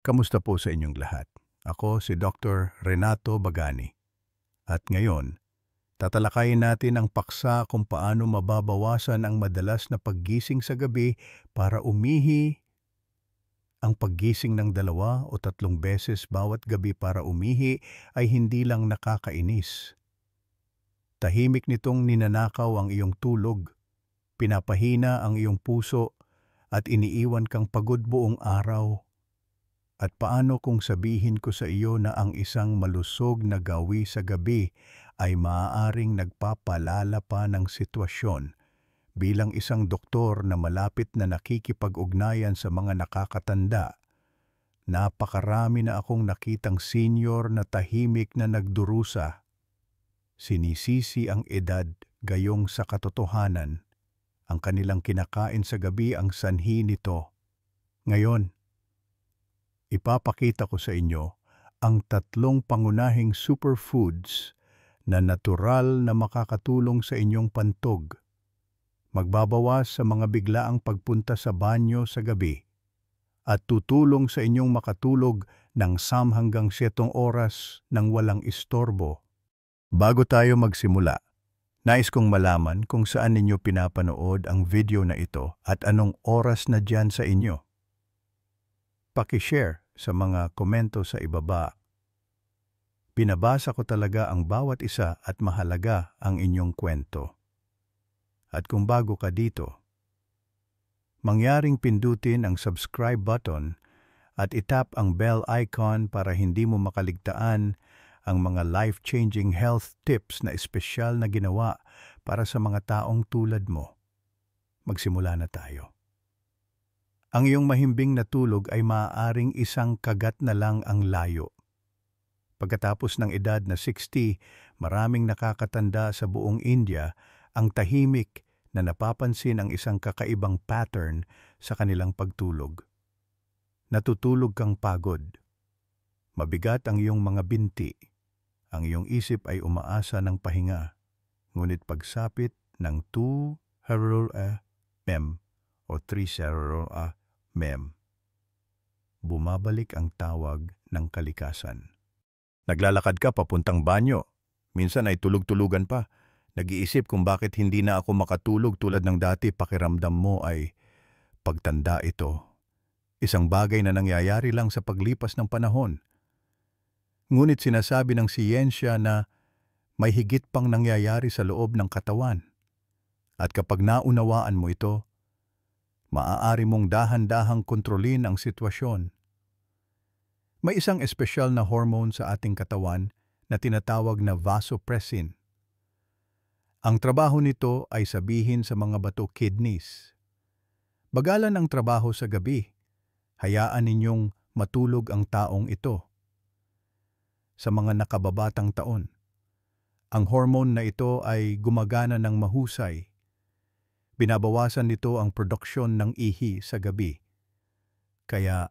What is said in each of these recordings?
Kamusta po sa inyong lahat? Ako si Dr. Renato Bagani. At ngayon, tatalakayin natin ang paksa kung paano mababawasan ang madalas na paggising sa gabi para umihi. Ang paggising ng 2 o 3 beses bawat gabi para umihi ay hindi lang nakakainis. Tahimik nitong ninanakaw ang iyong tulog, pinapahina ang iyong puso at iniiwan kang pagod buong araw. At paano kung sabihin ko sa iyo na ang isang malusog na gawi sa gabi ay maaaring nagpapalala pa ng sitwasyon? Bilang isang doktor na malapit na nakikipag-ugnayan sa mga nakakatanda, napakarami na akong nakitang senior na tahimik na nagdurusa. Sinisisi ang edad gayong sa katotohanan. Ang kanilang kinakain sa gabi ang sanhi nito. Ngayon, ipapakita ko sa inyo ang 3 pangunahing superfoods na natural na makakatulong sa inyong pantog. Magbabawas sa mga biglaang pagpunta sa banyo sa gabi at tutulong sa inyong makatulog ng 6 hanggang 7 oras nang walang istorbo. Bago tayo magsimula, nais kong malaman kung saan ninyo pinapanood ang video na ito at anong oras na dyan sa inyo. Paki-share sa mga komento sa ibaba. Pinabasa ko talaga ang bawat isa at mahalaga ang inyong kwento. At kung bago ka dito, mangyaring pindutin ang subscribe button at itap ang bell icon para hindi mo makaligtaan ang mga life-changing health tips na espesyal na ginawa para sa mga taong tulad mo. Magsimula na tayo. Ang iyong mahimbing na tulog ay maaaring isang kagat na lang ang layo. Pagkatapos ng edad na 60, maraming nakakatanda sa buong India ang tahimik na napapansin ang isang kakaibang pattern sa kanilang pagtulog. Natutulog kang pagod. Mabigat ang iyong mga binti. Ang iyong isip ay umaasa ng pahinga. Ngunit pagsapit ng 2 mem o 3 mem, bumabalik ang tawag ng kalikasan. Naglalakad ka papuntang banyo. Minsan ay tulog-tulugan pa. Nag-iisip kung bakit hindi na ako makatulog tulad ng dati. Pakiramdam mo ay pagtanda ito. Isang bagay na nangyayari lang sa paglipas ng panahon. Ngunit sinasabi ng siyensya na may higit pang nangyayari sa loob ng katawan. At kapag naunawaan mo ito, maaari mong dahan-dahang kontrolin ang sitwasyon. May isang espesyal na hormone sa ating katawan na tinatawag na vasopressin. Ang trabaho nito ay sabihin sa mga bato kidneys. Bagalan ang trabaho sa gabi. Hayaan ninyong matulog ang taong ito. Sa mga nakababatang taon, ang hormone na ito ay gumagana ng mahusay. Binabawasan nito ang produksyon ng ihi sa gabi. Kaya,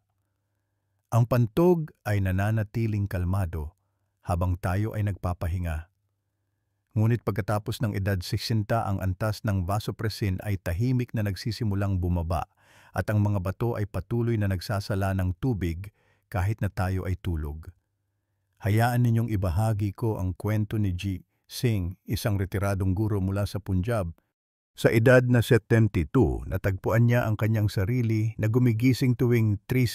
ang pantog ay nananatiling kalmado habang tayo ay nagpapahinga. Ngunit pagkatapos ng edad 60, ang antas ng vasopressin ay tahimik na nagsisimulang bumaba at ang mga bato ay patuloy na nagsasala ng tubig kahit na tayo ay tulog. Hayaan ninyong ibahagi ko ang kwento ni G. Singh, isang retiradong guro mula sa Punjab. Sa edad na 72, natagpuan niya ang kanyang sarili na gumigising tuwing 3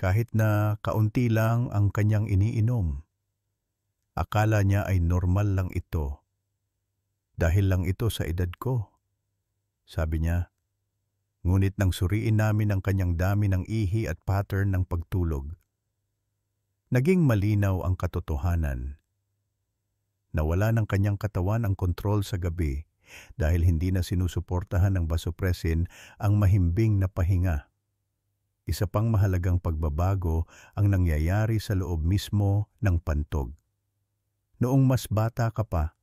kahit na kaunti lang ang kanyang iniinom. Akala niya ay normal lang ito. Dahil lang ito sa edad ko, sabi niya. Ngunit nang suriin namin ang kanyang dami ng ihi at pattern ng pagtulog, naging malinaw ang katotohanan. Nawala ng kanyang katawan ang kontrol sa gabi dahil hindi na sinusuportahan ng vasopressin ang mahimbing na pahinga. Isa pang mahalagang pagbabago ang nangyayari sa loob mismo ng pantog. Noong mas bata ka pa,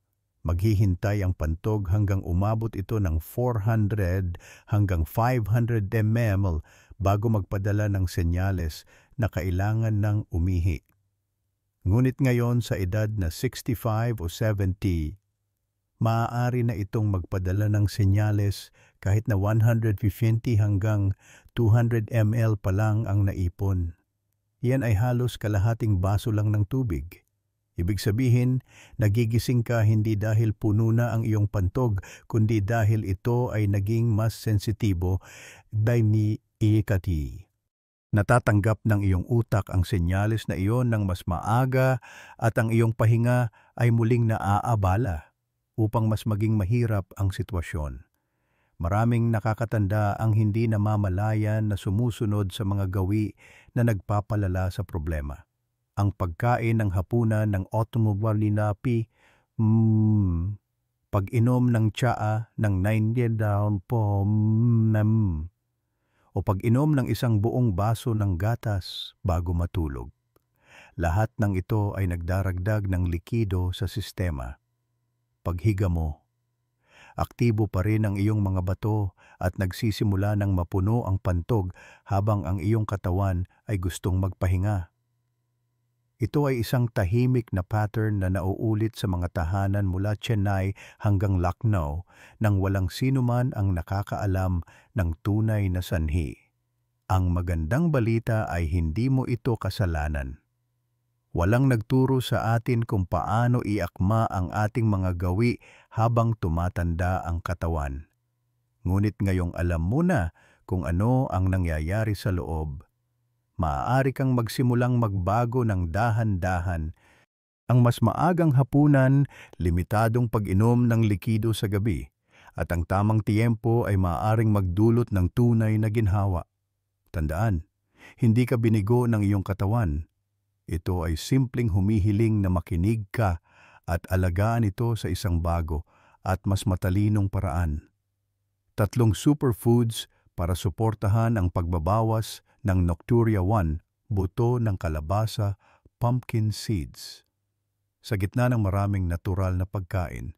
maghihintay ang pantog hanggang umabot ito ng 400 hanggang 500 ml bago magpadala ng senyales na kailangan ng umihi. Ngunit ngayon sa edad na 65 o 70, maaari na itong magpadala ng senyales kahit na 150 hanggang 200 ml pa lang ang naipon. Yan ay halos kalahating baso lang ng tubig. Ibig sabihin, nagigising ka hindi dahil puno na ang iyong pantog, kundi dahil ito ay naging mas sensitibo dahil ni ikati. Natatanggap ng iyong utak ang senyales na iyon ng mas maaga at ang iyong pahinga ay muling naaabala upang mas maging mahirap ang sitwasyon. Maraming nakakatanda ang hindi namamalayan na sumusunod sa mga gawi na nagpapalala sa problema. Ang pagkain ng hapunan ng automobilinapi, pag-inom ng tsaa ng 90 down po, o pag-inom ng isang buong baso ng gatas bago matulog. Lahat ng ito ay nagdaragdag ng likido sa sistema. Paghiga mo, aktibo pa rin ang iyong mga bato at nagsisimula ng mapuno ang pantog habang ang iyong katawan ay gustong magpahinga. Ito ay isang tahimik na pattern na nauulit sa mga tahanan mula Chennai hanggang Lucknow nang walang sinuman ang nakakaalam ng tunay na sanhi. Ang magandang balita ay hindi mo ito kasalanan. Walang nagturo sa atin kung paano iakma ang ating mga gawi habang tumatanda ang katawan. Ngunit ngayong alam mo na kung ano ang nangyayari sa loob, maaari kang magsimulang magbago ng dahan-dahan. Ang mas maagang hapunan, limitadong pag-inom ng likido sa gabi, at ang tamang tiyempo ay maaaring magdulot ng tunay na ginhawa. Tandaan, hindi ka binigo ng iyong katawan. Ito ay simpleng humihiling na makinig ka at alagaan ito sa isang bago at mas matalinong paraan. 3 superfoods para suportahan ang pagbabawas ng Nocturia 1, buto ng kalabasa, pumpkin seeds. Sa gitna ng maraming natural na pagkain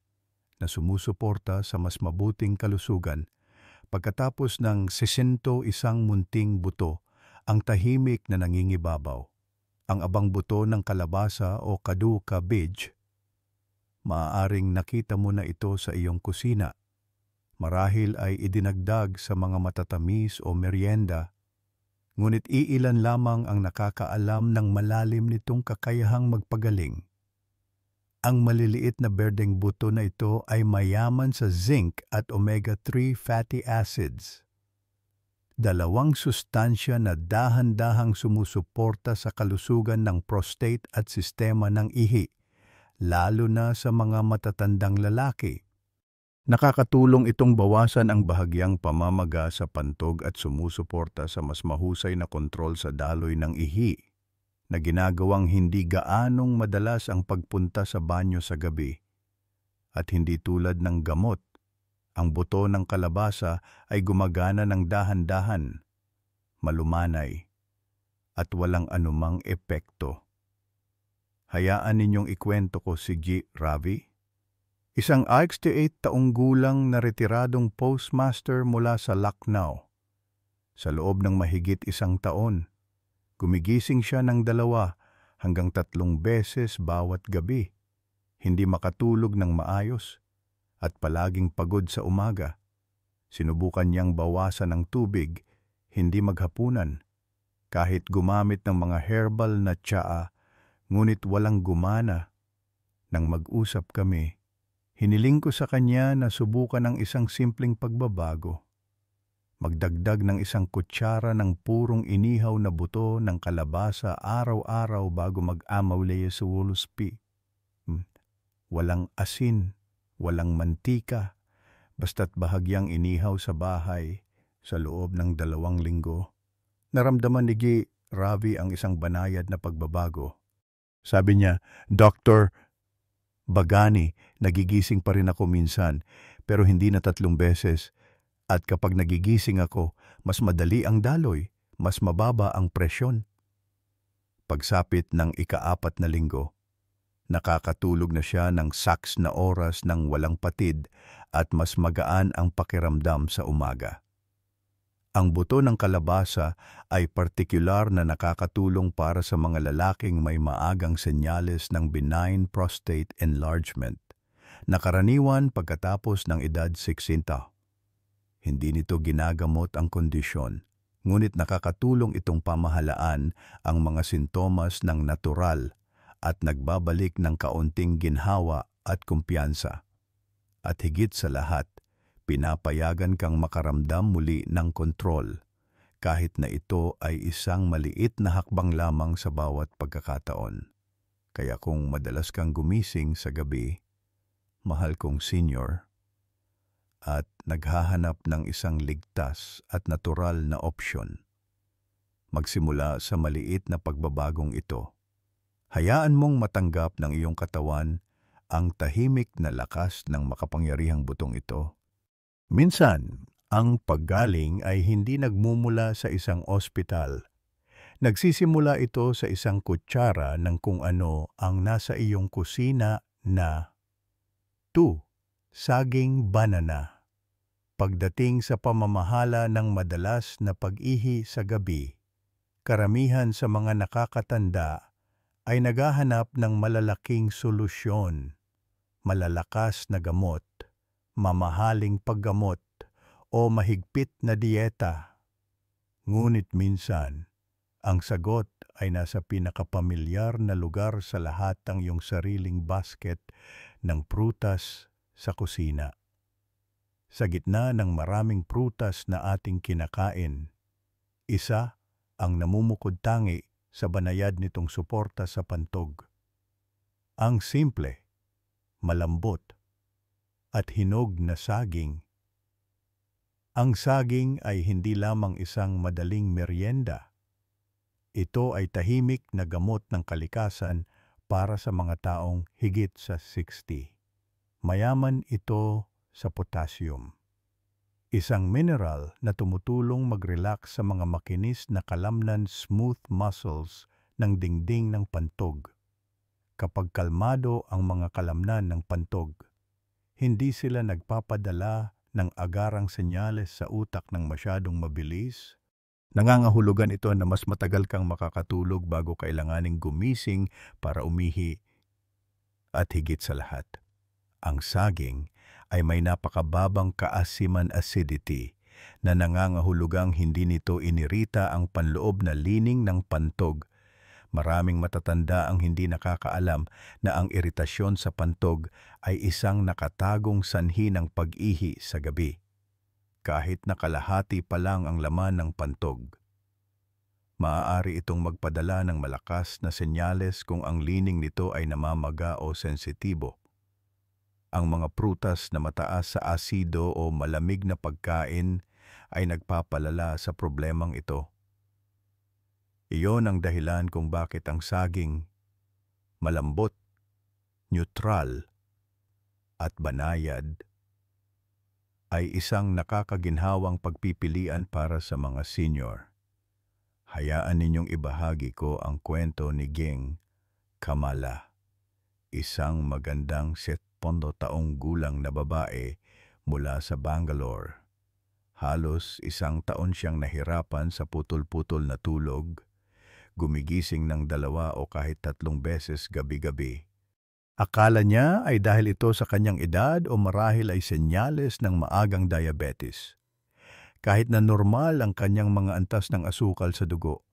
na sumusuporta sa mas mabuting kalusugan, pagkatapos ng 61 munting buto, ang tahimik na nangingibabaw, ang abang buto ng kalabasa o kadu cabbage, maaaring nakita mo na ito sa iyong kusina. Marahil ay idinagdag sa mga matatamis o merienda, ngunit iilan lamang ang nakakaalam ng malalim nitong kakayahang magpagaling. Ang maliliit na berdeng buto na ito ay mayaman sa zinc at omega-3 fatty acids. 2 sustansya na dahan-dahang sumusuporta sa kalusugan ng prostate at sistema ng ihi, lalo na sa mga matatandang lalaki. Nakakatulong itong bawasan ang bahagyang pamamaga sa pantog at sumusuporta sa mas mahusay na kontrol sa daloy ng ihi, na ginagawang hindi gaanong madalas ang pagpunta sa banyo sa gabi. At hindi tulad ng gamot, ang buto ng kalabasa ay gumagana ng dahan-dahan, malumanay, at walang anumang epekto. Hayaan ninyong ikwento ko si G. Ravi, isang 68 taong gulang na retiradong postmaster mula sa Lucknow. Sa loob ng mahigit 1 taon, gumigising siya ng 2 hanggang 3 beses bawat gabi, hindi makatulog ng maayos, at palaging pagod sa umaga. Sinubukan niyang bawasan ng tubig, hindi maghapunan, kahit gumamit ng mga herbal na tsaa, ngunit walang gumana. Nang mag-usap kami, hiniling ko sa kanya na subukan ng isang simpleng pagbabago. Magdagdag ng 1 kutsara ng purong inihaw na buto ng kalabasa araw-araw bago mag-amawlaya sa wuluspi. Walang asin, walang mantika, basta't bahagyang inihaw sa bahay sa loob ng 2 linggo. Naramdaman ni G. Ravi ang isang banayad na pagbabago. Sabi niya, "Dr. Bagani, nagigising pa rin ako minsan, pero hindi na 3 beses. At kapag nagigising ako, mas madali ang daloy, mas mababa ang presyon." Pagsapit ng ika-4 na linggo, nakakatulog na siya ng saks na oras ng walang patid at mas magaan ang pakiramdam sa umaga. Ang buto ng kalabasa ay partikular na nakakatulong para sa mga lalaking may maagang senyales ng benign prostate enlargement, na karaniwan pagkatapos ng edad 60. Hindi nito ginagamot ang kondisyon, ngunit nakakatulong itong pamahalaan ang mga sintomas ng natural at nagbabalik ng kaunting ginhawa at kumpiyansa. At higit sa lahat, pinapayagan kang makaramdam muli ng kontrol, kahit na ito ay isang maliit na hakbang lamang sa bawat pagkakataon. Kaya kung madalas kang gumising sa gabi, mahal kong senior, at naghahanap ng isang ligtas at natural na opsyon, magsimula sa maliit na pagbabagong ito. Hayaan mong matanggap ng iyong katawan ang tahimik na lakas ng makapangyarihang butong ito. Minsan, ang paggaling ay hindi nagmumula sa isang ospital. Nagsisimula ito sa isang kutsara ng kung ano ang nasa iyong kusina na 2. Saging banana. Pagdating sa pamamahala ng madalas na pag-ihi sa gabi, karamihan sa mga nakakatanda ay naghahanap ng malalaking solusyon, malalakas na gamot, mamahaling paggamot, o mahigpit na dieta. Ngunit minsan, ang sagot ay nasa pinakapamilyar na lugar sa lahat ng iyong sariling basket ng prutas sa kusina. Sa gitna ng maraming prutas na ating kinakain, isa ang namumukod-tangi sa banayad nitong suporta sa pantog. Ang simple, malambot, at hinog na saging. Ang saging ay hindi lamang isang madaling merienda. Ito ay tahimik na gamot ng kalikasan para sa mga taong higit sa 60. Mayaman ito sa potassium, isang mineral na tumutulong mag-relax sa mga makinis na kalamnan smooth muscles ng dingding ng pantog. Kapag kalmado ang mga kalamnan ng pantog, hindi sila nagpapadala ng agarang senyales sa utak ng masyadong mabilis. Nangangahulugan ito na mas matagal kang makakatulog bago kailanganing gumising para umihi. At higit sa lahat, ang saging ay may napakababang kaasiman acidity na nangangahulugang hindi nito inirita ang panloob na lining ng pantog. Maraming matatanda ang hindi nakakaalam na ang iritasyon sa pantog ay isang nakatagong sanhi ng pag-ihi sa gabi. Kahit na kalahati pa lang ang laman ng pantog, maaari itong magpadala ng malakas na senyales kung ang lining nito ay namamaga o sensitibo. Ang mga prutas na mataas sa asido o malamig na pagkain ay nagpapalala sa problemang ito. Iyon ang dahilan kung bakit ang saging, malambot, neutral, at banayad, ay isang nakakaginhawang pagpipilian para sa mga senior. Hayaan ninyong ibahagi ko ang kwento ni Ging Kamala, isang magandang 70 taong gulang na babae mula sa Bangalore. Halos 1 taon siyang nahirapan sa putol-putol na tulog, gumigising ng 2 o kahit 3 beses gabi-gabi. Akala niya ay dahil ito sa kanyang edad o marahil ay senyales ng maagang diabetes. Kahit na normal ang kanyang mga antas ng asukal sa dugo.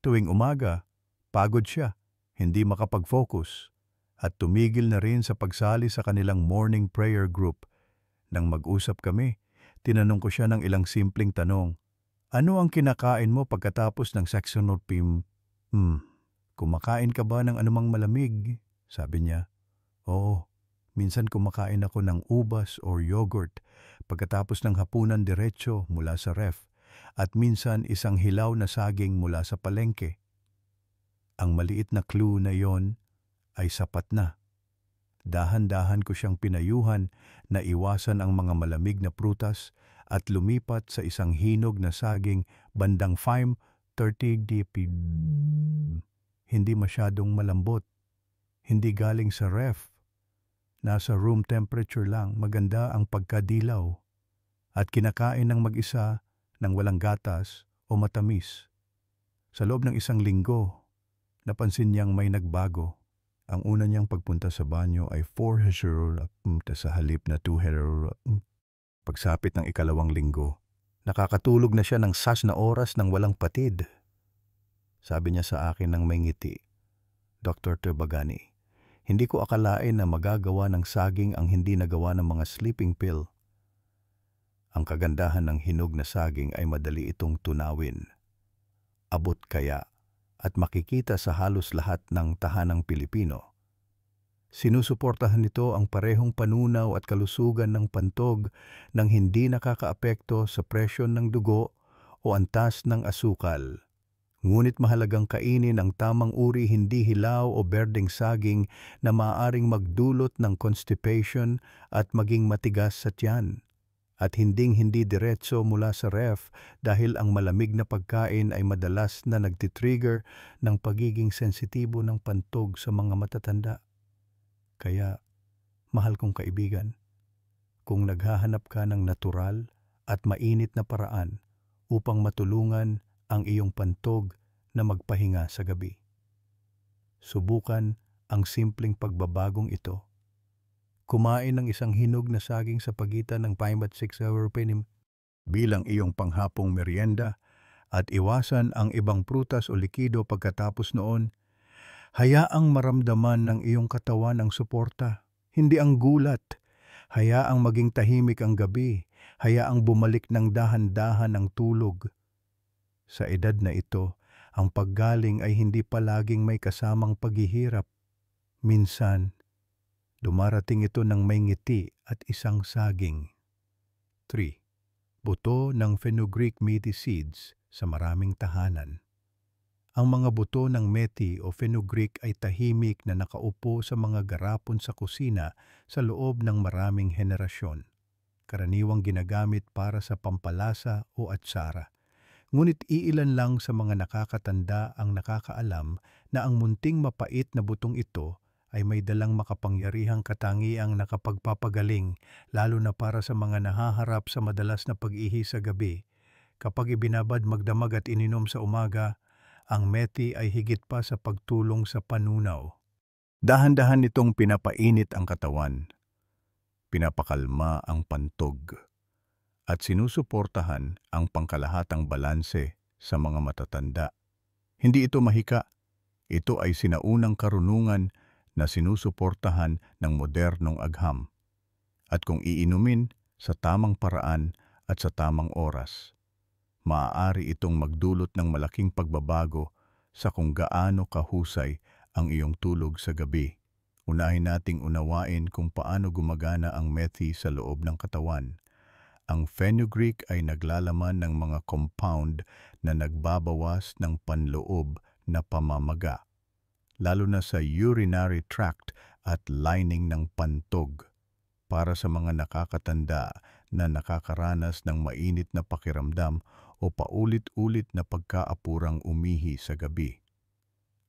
Tuwing umaga, pagod siya, hindi makapag-focus, at tumigil na rin sa pagsali sa kanilang morning prayer group. Nang mag-usap kami, tinanong ko siya ng ilang simpleng tanong. Ano ang kinakain mo pagkatapos ng sectional PM? Kumakain ka ba ng anumang malamig? Sabi niya. Oo, minsan kumakain ako ng ubas or yogurt pagkatapos ng hapunan diretso mula sa ref, at minsan isang hilaw na saging mula sa palengke. Ang maliit na clue na yon ay sapat na. Dahan-dahan ko siyang pinayuhan na iwasan ang mga malamig na prutas at lumipat sa isang hinog na saging bandang 5:30 dp. Hindi masyadong malambot, hindi galing sa ref. Nasa room temperature lang, maganda ang pagkadilaw, at kinakain ng mag-isa ng walang gatas o matamis. Sa loob ng 1 linggo, napansin niyang may nagbago. Ang una niyang pagpunta sa banyo ay 4 sa halip na 2. Pagsapit ng ikalawang linggo, nakakatulog na siya ng 6 na oras ng walang patid. Sabi niya sa akin ng may ngiti, Dr. Tebagani, hindi ko akalain na magagawa ng saging ang hindi nagawa ng mga sleeping pill. Ang kagandahan ng hinog na saging ay madali itong tunawin. Abot kaya at makikita sa halos lahat ng tahanang Pilipino. Sinusuportahan nito ang parehong panunaw at kalusugan ng pantog nang hindi nakakaapekto sa presyon ng dugo o antas ng asukal. Ngunit mahalagang kainin ang tamang uri, hindi hilaw o berdeng saging na maaaring magdulot ng constipation at maging matigas sa tiyan. At hindi diretso mula sa ref dahil ang malamig na pagkain ay madalas na nagtitrigger ng pagiging sensitibo ng pantog sa mga matatanda. Kaya, mahal kong kaibigan, kung naghahanap ka ng natural at mainit na paraan upang matulungan ang iyong pantog na magpahinga sa gabi, subukan ang simpleng pagbabagong ito. Kumain ng isang hinog na saging sa pagitan ng 5 at 6 hour bilang iyong panghapong merienda at iwasan ang ibang prutas o likido pagkatapos noon. Hayaang maramdaman ng iyong katawan ang suporta, hindi ang gulat. Hayaang maging tahimik ang gabi, hayaang bumalik ng dahan-dahan ang tulog. Sa edad na ito, ang paggaling ay hindi palaging may kasamang paghihirap. Minsan, dumarating ito ng may ngiti at isang saging. 3. Buto ng fenugreek meaty seeds sa maraming tahanan. Ang mga buto ng methi o fenugreek ay tahimik na nakaupo sa mga garapon sa kusina sa loob ng maraming henerasyon. Karaniwang ginagamit para sa pampalasa o atsara. Ngunit iilan lang sa mga nakakatanda ang nakakaalam na ang munting mapait na butong ito ay may dalang makapangyarihang katangiang nakapagpapagaling, lalo na para sa mga nahaharap sa madalas na pag-ihi sa gabi. Kapag ibinabad magdamag at ininom sa umaga, ang methi ay higit pa sa pagtulong sa panunaw. Dahan-dahan nitong pinapainit ang katawan, pinapakalma ang pantog, at sinusuportahan ang pangkalahatang balanse sa mga matatanda. Hindi ito mahika, ito ay sinaunang karunungan na sinusuportahan ng modernong agham. At kung iinumin sa tamang paraan at sa tamang oras, maaari itong magdulot ng malaking pagbabago sa kung gaano kahusay ang iyong tulog sa gabi. Unahin nating unawain kung paano gumagana ang methi sa loob ng katawan. Ang fenugreek ay naglalaman ng mga compound na nagbabawas ng panloob na pamamaga, lalo na sa urinary tract at lining ng pantog. Para sa mga nakakatanda na nakakaranas ng mainit na pakiramdam o paulit-ulit na pagkaapurang umihi sa gabi.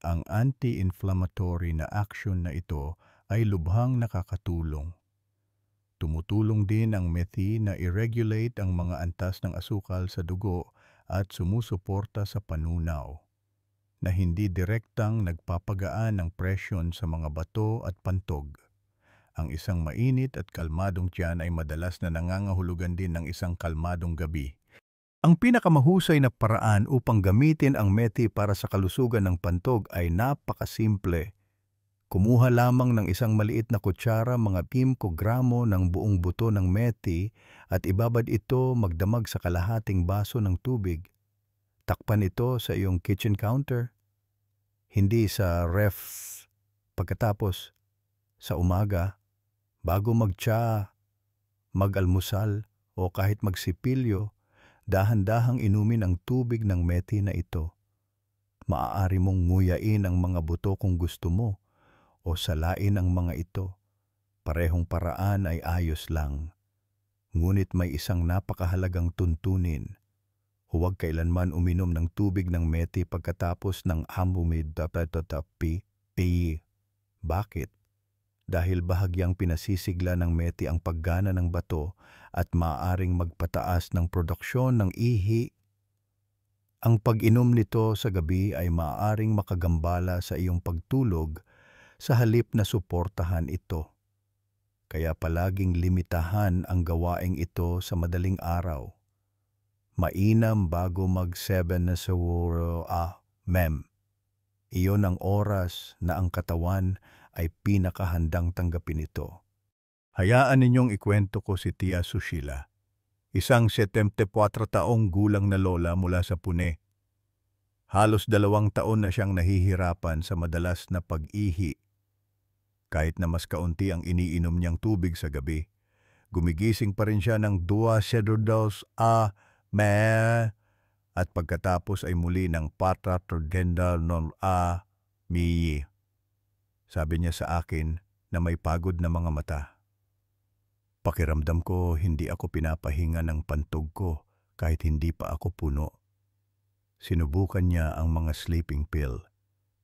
Ang anti-inflammatory na action na ito ay lubhang nakakatulong. Tumutulong din ang methi na i-regulate ang mga antas ng asukal sa dugo at sumusuporta sa panunaw, na hindi direktang nagpapagaan ng presyon sa mga bato at pantog. Ang isang mainit at kalmadong tiyan ay madalas na nangangahulugan din ng isang kalmadong gabi. Ang pinakamahusay na paraan upang gamitin ang methi para sa kalusugan ng pantog ay napakasimple. Kumuha lamang ng isang maliit na kutsara, mga 5 gramo ng buong buto ng methi at ibabad ito magdamag sa kalahating baso ng tubig. Takpan ito sa iyong kitchen counter, hindi sa ref. Pagkatapos, sa umaga, bago magtsa, mag-almusal o kahit magsipilyo, dahan-dahang inumin ang tubig ng methi na ito. Maaari mong nguyain ang mga buto kung gusto mo o salain ang mga ito. Parehong paraan ay ayos lang. Ngunit may isang napakahalagang tuntunin. Huwag kailanman uminom ng tubig ng methi pagkatapos ng humidity. Bakit? Dahil bahagyang pinasisigla ng methi ang paggana ng bato at maaaring magpataas ng produksyon ng ihi. Ang pag-inom nito sa gabi ay maaaring makagambala sa iyong pagtulog sa halip na suportahan ito. kaya palaging limitahan ang gawaing ito sa madaling araw. Mainam bago mag-7 na siguro, ma'am. Iyon ang oras na ang katawan ay pinakahandang tanggapin ito. Hayaan ninyong ikwento ko si Tia Sushila, isang 74 taong gulang na lola mula sa Pune. Halos 2 taon na siyang nahihirapan sa madalas na pag-ihi. Kahit na mas kaunti ang iniinom niyang tubig sa gabi, gumigising pa rin siya ng 2 segundos at pagkatapos ay muli ng patatagenda ng mi. Sabi niya sa akin na may pagod na mga mata. Pakiramdam ko hindi ako pinapahinga ng pantog ko kahit hindi pa ako puno. Sinubukan niya ang mga sleeping pill,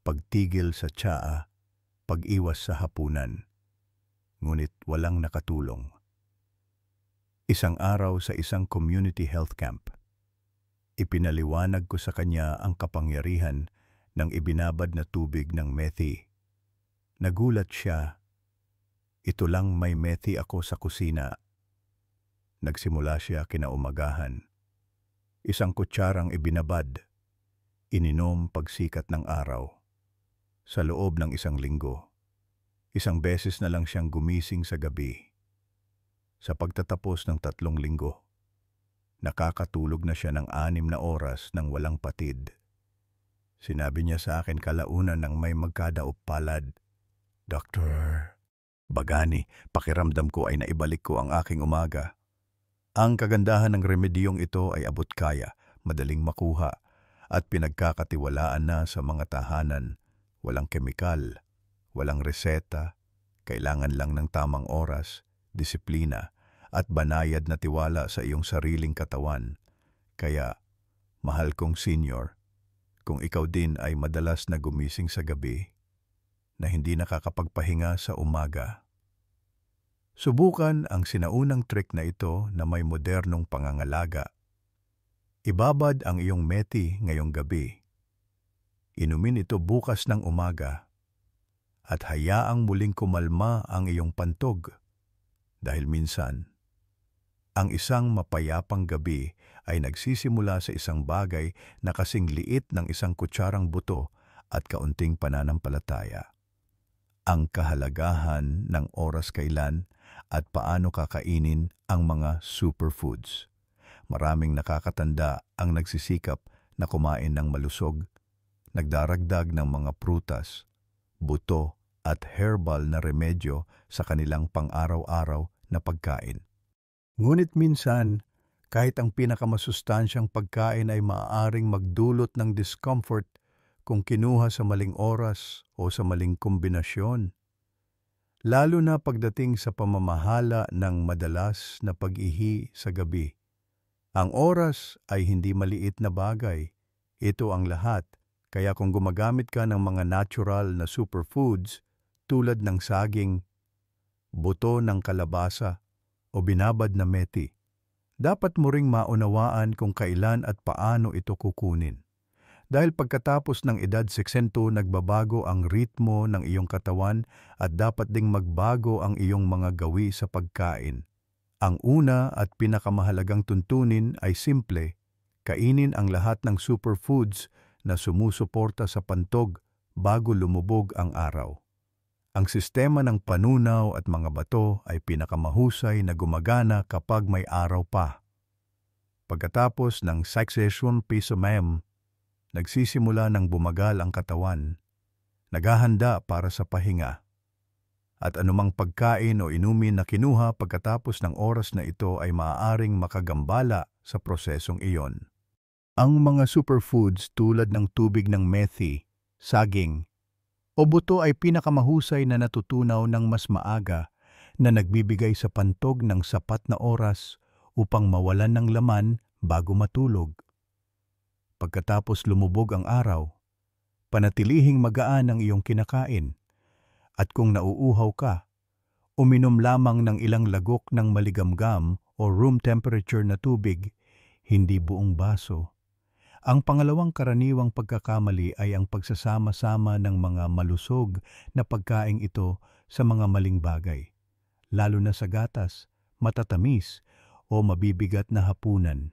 pagtigil sa tsaa, pag-iwas sa hapunan. Ngunit walang nakatulong. Isang araw sa isang community health camp, ipinaliwanag ko sa kanya ang kapangyarihan ng ibinabad na tubig ng methi. Nagulat siya. Ito lang may methi ako sa kusina. Nagsimula siya kinaumagahan. Isang kutsarang ibinabad. Ininom pagsikat ng araw. Sa loob ng 1 linggo, 1 beses na lang siyang gumising sa gabi. Sa pagtatapos ng 3 linggo, nakakatulog na siya ng 6 na oras nang walang patid. Sinabi niya sa akin kalaunan nang may magkadaupalad, "Doktor, bagani, pakiramdam ko ay naibalik ko ang aking umaga." Ang kagandahan ng remedyong ito ay abot kaya, madaling makuha, at pinagkakatiwalaan na sa mga tahanan. Walang kemikal, walang reseta, kailangan lang ng tamang oras, disiplina, at banayad na tiwala sa iyong sariling katawan. Kaya, mahal kong senior, kung ikaw din ay madalas na gumising sa gabi, na hindi nakakapagpahinga sa umaga, subukan ang sinaunang trick na ito na may modernong pangangalaga. Ibabad ang iyong methi ngayong gabi. Inumin ito bukas ng umaga at hayaang muling kumalma ang iyong pantog. Dahil minsan, ang isang mapayapang gabi ay nagsisimula sa isang bagay na kasing liit ng 1 kutsarang buto at kaunting pananampalataya. Ang kahalagahan ng oras kailan at paano kakainin ang mga superfoods. Maraming nakakatanda ang nagsisikap na kumain ng malusog, nagdaragdag ng mga prutas, buto at herbal na remedyo sa kanilang pang-araw-araw na pagkain. Ngunit minsan, kahit ang pinakamasustansyang pagkain ay maaaring magdulot ng discomfort kung kinuha sa maling oras o sa maling kombinasyon. Lalo na pagdating sa pamamahala ng madalas na pag-ihi sa gabi. Ang oras ay hindi maliit na bagay. Ito ang lahat. Kaya kung gumagamit ka ng mga natural na superfoods tulad ng saging, buto ng kalabasa o binabad na methi, dapat mo ring maunawaan kung kailan at paano ito kukunin. Dahil pagkatapos ng edad 60, nagbabago ang ritmo ng iyong katawan at dapat ding magbago ang iyong mga gawi sa pagkain. Ang una at pinakamahalagang tuntunin ay simple, kainin ang lahat ng superfoods na sumusuporta sa pantog bago lumubog ang araw. Ang sistema ng panunaw at mga bato ay pinakamahusay na gumagana kapag may araw pa. Pagkatapos ng 6 p.m, nagsisimula ng bumagal ang katawan, naghahanda para sa pahinga. At anumang pagkain o inumin na kinuha pagkatapos ng oras na ito ay maaaring makagambala sa prosesong iyon. Ang mga superfoods tulad ng tubig ng methi, saging, o buto ay pinakamahusay na natutunaw ng mas maaga na nagbibigay sa pantog ng sapat na oras upang mawalan ng laman bago matulog. Pagkatapos lumubog ang araw, panatilihing magaan ang iyong kinakain. At kung nauuhaw ka, uminom lamang ng ilang lagok ng maligamgam o room temperature na tubig, hindi buong baso. Ang pangalawang karaniwang pagkakamali ay ang pagsasama-sama ng mga malusog na pagkaing ito sa mga maling bagay, lalo na sa gatas, matatamis, o mabibigat na hapunan.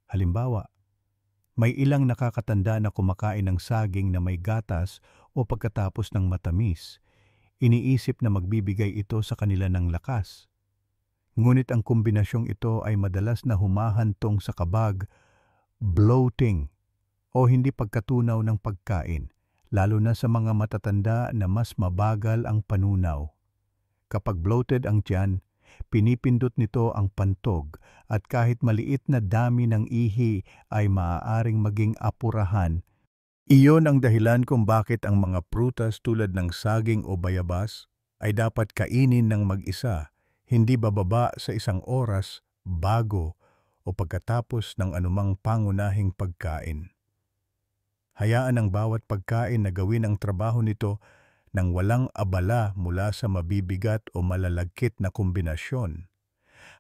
Halimbawa, may ilang nakakatanda na kumakain ng saging na may gatas o pagkatapos ng matamis. Iniisip na magbibigay ito sa kanila ng lakas. Ngunit ang kombinasyong ito ay madalas na humahantong sa kabag, bloating, o hindi pagkatunaw ng pagkain, lalo na sa mga matatanda na mas mabagal ang panunaw. Kapag bloated ang tiyan, pinipindot nito ang pantog at kahit maliit na dami ng ihi ay maaaring maging apurahan. Iyon ang dahilan kung bakit ang mga prutas tulad ng saging o bayabas ay dapat kainin ng mag-isa, hindi bababa sa 1 oras bago o pagkatapos ng anumang pangunahing pagkain. Hayaan ang bawat pagkain na gawin ang trabaho nito nang walang abala mula sa mabibigat o malalagkit na kombinasyon.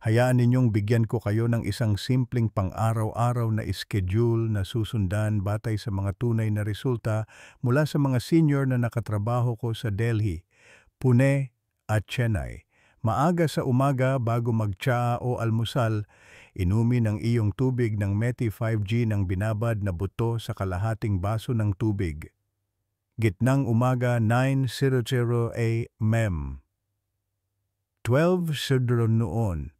Hayaan ninyong bigyan ko kayo ng isang simpleng pang-araw-araw na schedule na susundan batay sa mga tunay na resulta mula sa mga senior na nakatrabaho ko sa Delhi, Pune at Chennai. Maaga sa umaga bago magtsaa o almusal, inumin ang iyong tubig ng Meti 5G ng binabad na buto sa kalahating baso ng tubig. Gitnang umaga 9:00 AM. 12:00 noon.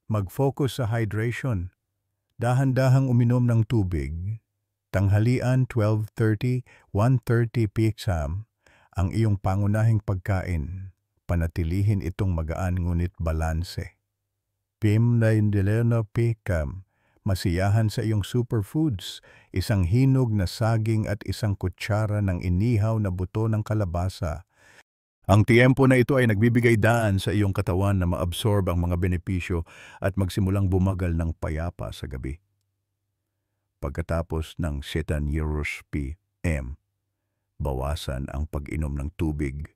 Mag-focus sa hydration. Dahan-dahang uminom ng tubig. Tanghalian 12:30, 1:30 PM ang iyong pangunahing pagkain. Panatilihin itong magaan ngunit balanse. PM9 PM. Masiyahan sa iyong superfoods, isang hinog na saging at isang kutsara ng inihaw na buto ng kalabasa. Ang tiempo na ito ay nagbibigay daan sa iyong katawan na maabsorb ang mga benepisyo at magsimulang bumagal ng payapa sa gabi. Pagkatapos ng 7 PM, bawasan ang pag-inom ng tubig.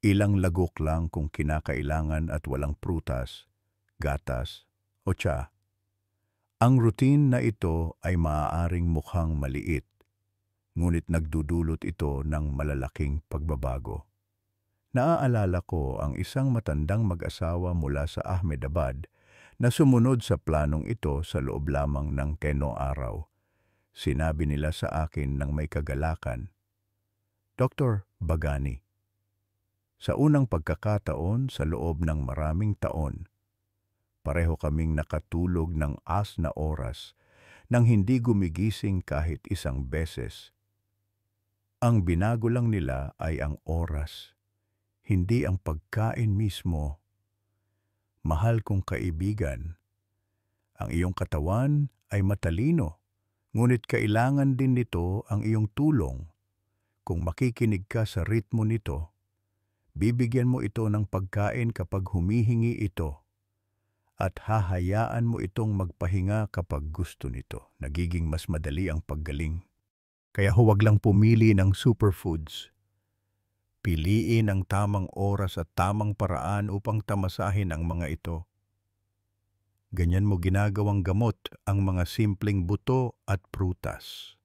Ilang lagok lang kung kinakailangan at walang prutas, gatas o tsa. Ang routine na ito ay maaaring mukhang maliit, ngunit nagdudulot ito ng malalaking pagbabago. Naaalala ko ang isang matandang mag-asawa mula sa Ahmedabad na sumunod sa planong ito sa loob lamang ng 10 araw. Sinabi nila sa akin ng may kagalakan, "Dr. Bagani, sa unang pagkakataon sa loob ng maraming taon, pareho kaming nakatulog ng 6 oras nang hindi gumigising kahit isang beses. Ang binago lang nila ay ang oras, hindi ang pagkain mismo. Mahal kong kaibigan, ang iyong katawan ay matalino, ngunit kailangan din nito ang iyong tulong. Kung makikinig ka sa ritmo nito, bibigyan mo ito ng pagkain kapag humihingi ito, at hahayaan mo itong magpahinga kapag gusto nito. Nagiging mas madali ang paggaling. Kaya huwag lang pumili ng superfoods. Piliin ang tamang oras at tamang paraan upang tamasahin ang mga ito. Ganyan mo ginagawang gamot ang mga simpleng buto at prutas.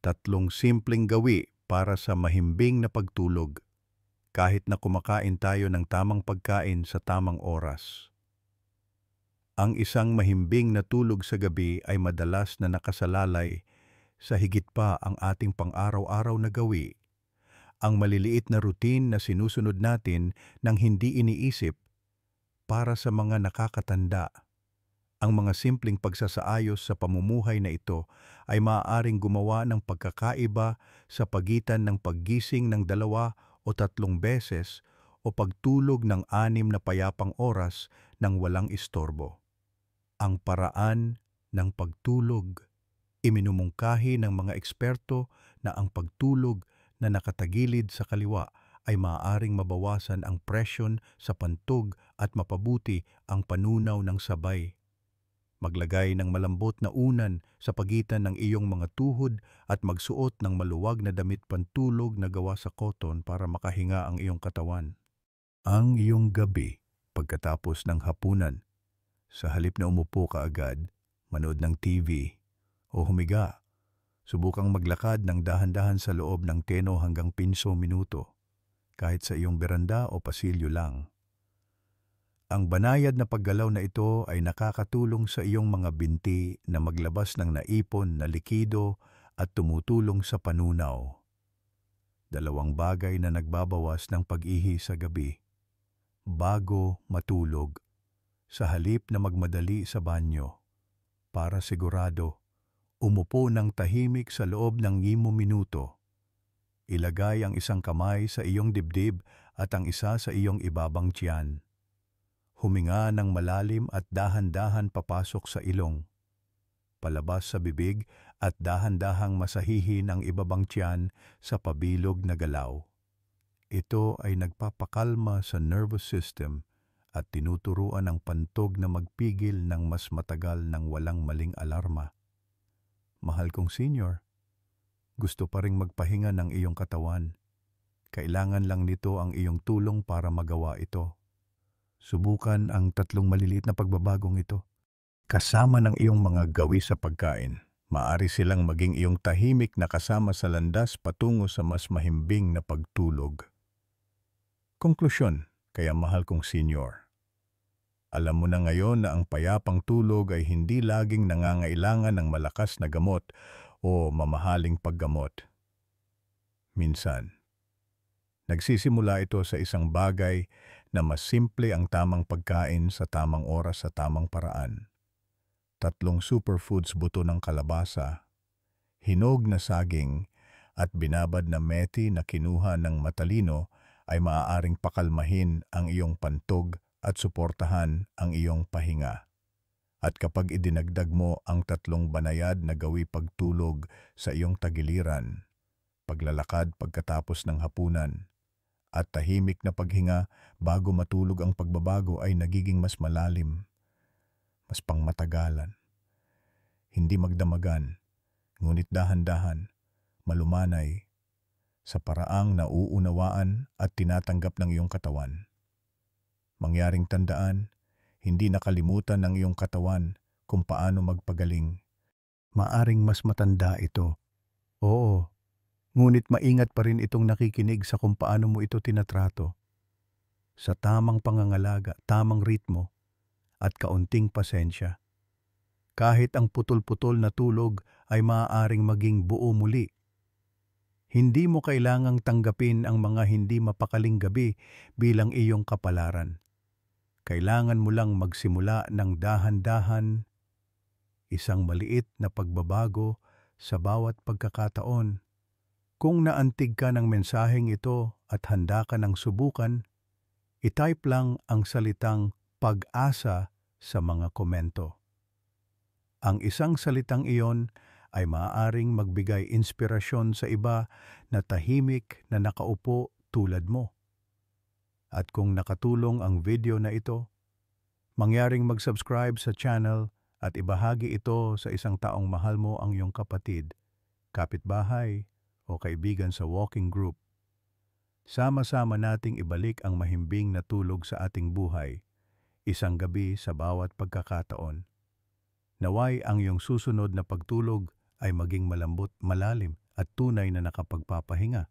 3 simpleng gawi para sa mahimbing na pagtulog, kahit na kumakain tayo ng tamang pagkain sa tamang oras. Ang isang mahimbing na tulog sa gabi ay madalas na nakasalalay sa higit pa ang ating pang-araw-araw na gawi. Ang maliliit na routine na sinusunod natin nang hindi iniisip para sa mga nakakatanda. Ang mga simpleng pagsasaayos sa pamumuhay na ito ay maaaring gumawa ng pagkakaiba sa pagitan ng paggising ng 2 o 3 beses o pagtulog ng 6 na payapang oras nang walang istorbo. Ang paraan ng pagtulog. Iminumungkahi ng mga eksperto na ang pagtulog na nakatagilid sa kaliwa ay maaaring mabawasan ang presyon sa pantog at mapabuti ang panunaw ng sabay. Maglagay ng malambot na unan sa pagitan ng iyong mga tuhod at magsuot ng maluwag na damit pantulog na gawa sa koton para makahinga ang iyong katawan. Ang iyong gabi pagkatapos ng hapunan. Sa halip na umupo ka agad, manood ng TV, o humiga, subukang maglakad ng dahan-dahan sa loob ng 10 hanggang 15 minuto, kahit sa iyong beranda o pasilyo lang. Ang banayad na paggalaw na ito ay nakakatulong sa iyong mga binti na maglabas ng naipon na likido at tumutulong sa panunaw. Dalawang bagay na nagbabawas ng pag-ihi sa gabi. Bago matulog, sa halip na magmadali sa banyo, para sigurado, umupo ng tahimik sa loob ng 5 minuto. Ilagay ang isang kamay sa iyong dibdib at ang isa sa iyong ibabang tiyan. Huminga ng malalim at dahan-dahan papasok sa ilong, palabas sa bibig at dahan-dahang masahihin ang ibabang tiyan sa pabilog na galaw. Ito ay nagpapakalma sa nervous system at tinuturuan ang pantog na magpigil ng mas matagal ng walang maling alarma. Mahal kong senior, gusto pa ring magpahinga ng iyong katawan. Kailangan lang nito ang iyong tulong para magawa ito. Subukan ang 3 maliliit na pagbabagong ito. Kasama ng iyong mga gawi sa pagkain, maaari silang maging iyong tahimik na kasama sa landas patungo sa mas mahimbing na pagtulog. Konklusyon, kaya mahal kong senior. Alam mo na ngayon na ang payapang tulog ay hindi laging nangangailangan ng malakas na gamot o mamahaling paggamot. Minsan, nagsisimula ito sa isang bagay na mas simple ang tamang pagkain sa tamang oras sa tamang paraan. 3 superfoods buto ng kalabasa, hinog na saging at binabad na meti na kinuha ng matalino ay maaaring pakalmahin ang iyong pantog at suportahan ang iyong pahinga. At kapag idinagdag mo ang 3 banayad na gawi pagtulog sa iyong tagiliran, paglalakad pagkatapos ng hapunan, at tahimik na paghinga bago matulog, ang pagbabago ay nagiging mas malalim, mas pangmatagalan. Hindi magdamagan, ngunit dahan-dahan, malumanay, sa paraang nauunawaan at tinatanggap ng iyong katawan. Mangyaring tandaan, hindi nakalimutan ng iyong katawan kung paano magpagaling. Maaring mas matanda ito. Oo. Ngunit maingat pa rin itong nakikinig sa kung paano mo ito tinatrato. Sa tamang pangangalaga, tamang ritmo, at kaunting pasensya. Kahit ang putol-putol na tulog ay maaaring maging buo muli. Hindi mo kailangang tanggapin ang mga hindi mapakaling gabi bilang iyong kapalaran. Kailangan mo lang magsimula ng dahan-dahan, isang maliit na pagbabago sa bawat pagkakataon. Kung naantig ka ng mensaheng ito at handa ka ng subukan, i-type lang ang salitang pag-asa sa mga komento. Ang isang salitang iyon ay maaaring magbigay inspirasyon sa iba na tahimik na nakaupo tulad mo. At kung nakatulong ang video na ito, mangyaring mag-subscribe sa channel at ibahagi ito sa isang taong mahal mo, ang iyong kapatid, kapitbahay, o kaibigan sa walking group. Sama-sama nating ibalik ang mahimbing na tulog sa ating buhay, isang gabi sa bawat pagkakataon. Naway ang iyong susunod na pagtulog ay maging malambot, malalim at tunay na nakapagpapahinga.